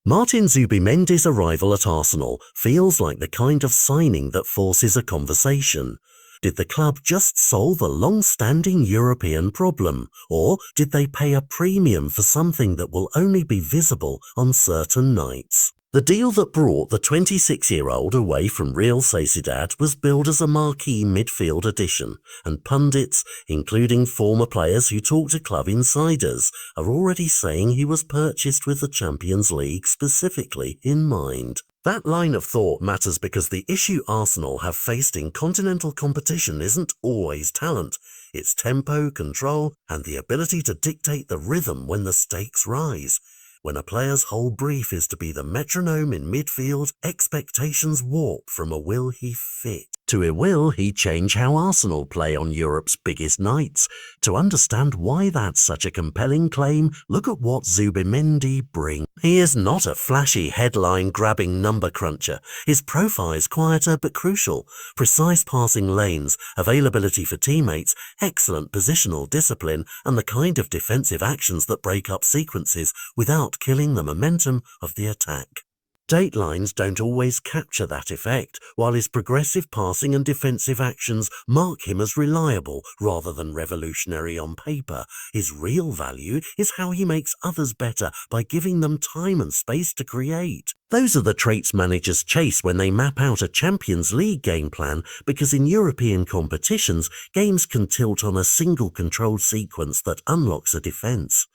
Martín Zubimendi's arrival at Arsenal feels like the kind of signing that forces a conversation. Did the club just solve a long-standing European problem, or did they pay a premium for something that will only be visible on certain nights? The deal that brought the 26-year-old away from Real Sociedad was billed as a marquee midfield addition, and pundits, including former players who talk to club insiders, are already saying he was purchased with the Champions League specifically in mind. That line of thought matters because the issue Arsenal have faced in continental competition isn't always talent. It's tempo, control, and the ability to dictate the rhythm when the stakes rise. When a player's whole brief is to be the metronome in midfield, expectations warp from a will he fit to a will he change how Arsenal play on Europe's biggest nights. To understand why that's such a compelling claim, look at what Zubimendi brings. He is not a flashy headline-grabbing number cruncher. His profile is quieter but crucial. Precise passing lanes, availability for teammates, excellent positional discipline, and the kind of defensive actions that break up sequences without killing the momentum of the attack. Datelines don't always capture that effect, while his progressive passing and defensive actions mark him as reliable rather than revolutionary on paper. His real value is how he makes others better by giving them time and space to create. Those are the traits managers chase when they map out a Champions League game plan, because in European competitions, games can tilt on a single controlled sequence that unlocks a defense.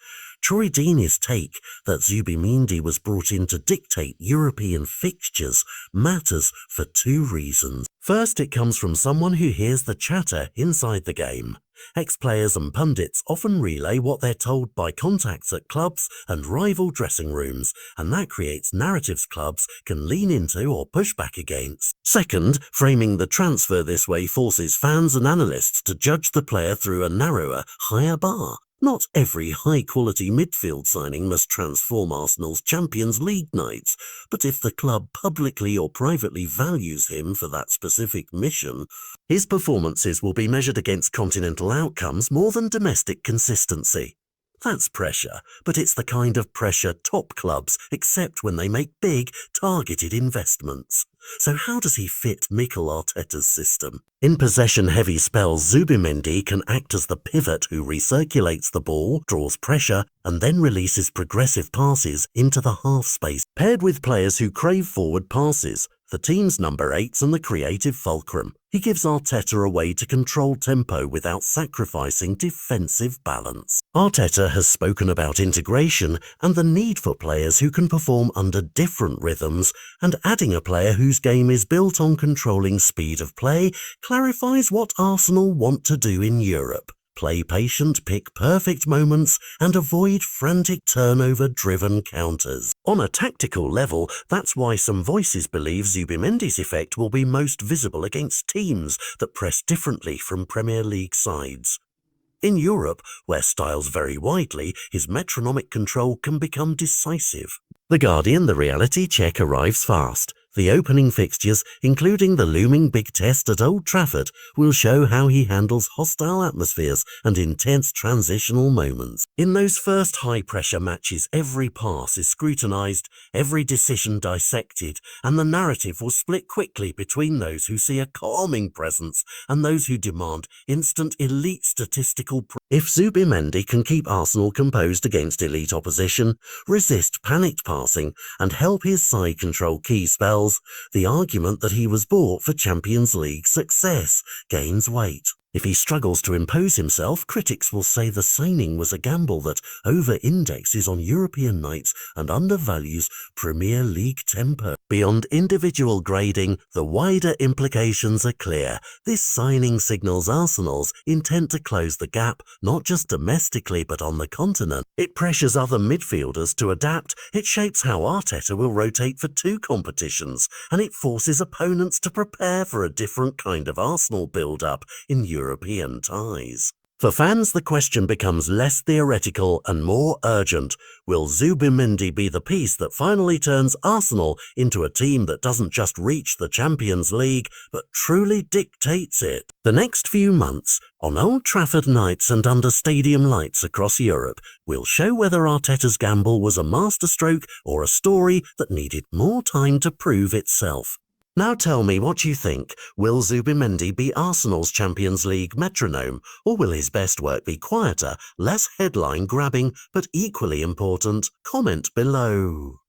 Deeney's take that Zubimendi was brought in to dictate European fixtures matters for two reasons. First, it comes from someone who hears the chatter inside the game. Ex-players and pundits often relay what they're told by contacts at clubs and rival dressing rooms, and that creates narratives clubs can lean into or push back against. Second, framing the transfer this way forces fans and analysts to judge the player through a narrower, higher bar. Not every high-quality midfield signing must transform Arsenal's Champions League nights, but if the club publicly or privately values him for that specific mission, his performances will be measured against continental outcomes more than domestic consistency. That's pressure, but it's the kind of pressure top clubs accept when they make big, targeted investments. So how does he fit Mikel Arteta's system? In possession-heavy spells, Zubimendi can act as the pivot who recirculates the ball, draws pressure, and then releases progressive passes into the half space. Paired with players who crave forward passes, the team's number 8s and the creative fulcrum, he gives Arteta a way to control tempo without sacrificing defensive balance. Arteta has spoken about integration and the need for players who can perform under different rhythms, and adding a player whose game is built on controlling speed of play clarifies what Arsenal want to do in Europe. Play patient, pick perfect moments, and avoid frantic turnover-driven counters. On a tactical level, that's why some voices believe Zubimendi's effect will be most visible against teams that press differently from Premier League sides. In Europe, where styles vary widely, his metronomic control can become decisive. The Guardian, the reality check arrives fast. The opening fixtures, including the looming big test at Old Trafford, will show how he handles hostile atmospheres and intense transitional moments. In those first high-pressure matches, every pass is scrutinised, every decision dissected, and the narrative will split quickly between those who see a calming presence and those who demand instant elite statistical If Zubimendi can keep Arsenal composed against elite opposition, resist panicked passing, and help his side control key spells, the argument that he was bought for Champions League success gains weight. If he struggles to impose himself, critics will say the signing was a gamble that over-indexes on European nights and undervalues Premier League tempo. Beyond individual grading, the wider implications are clear. This signing signals Arsenal's intent to close the gap, not just domestically but on the continent. It pressures other midfielders to adapt, it shapes how Arteta will rotate for two competitions, and it forces opponents to prepare for a different kind of Arsenal build-up in European ties. For fans, the question becomes less theoretical and more urgent. Will Zubimendi be the piece that finally turns Arsenal into a team that doesn't just reach the Champions League, but truly dictates it? The next few months, on Old Trafford nights and under stadium lights across Europe, will show whether Arteta's gamble was a masterstroke or a story that needed more time to prove itself. Now tell me what you think. Will Zubimendi be Arsenal's Champions League metronome, or will his best work be quieter, less headline-grabbing, but equally important? Comment below.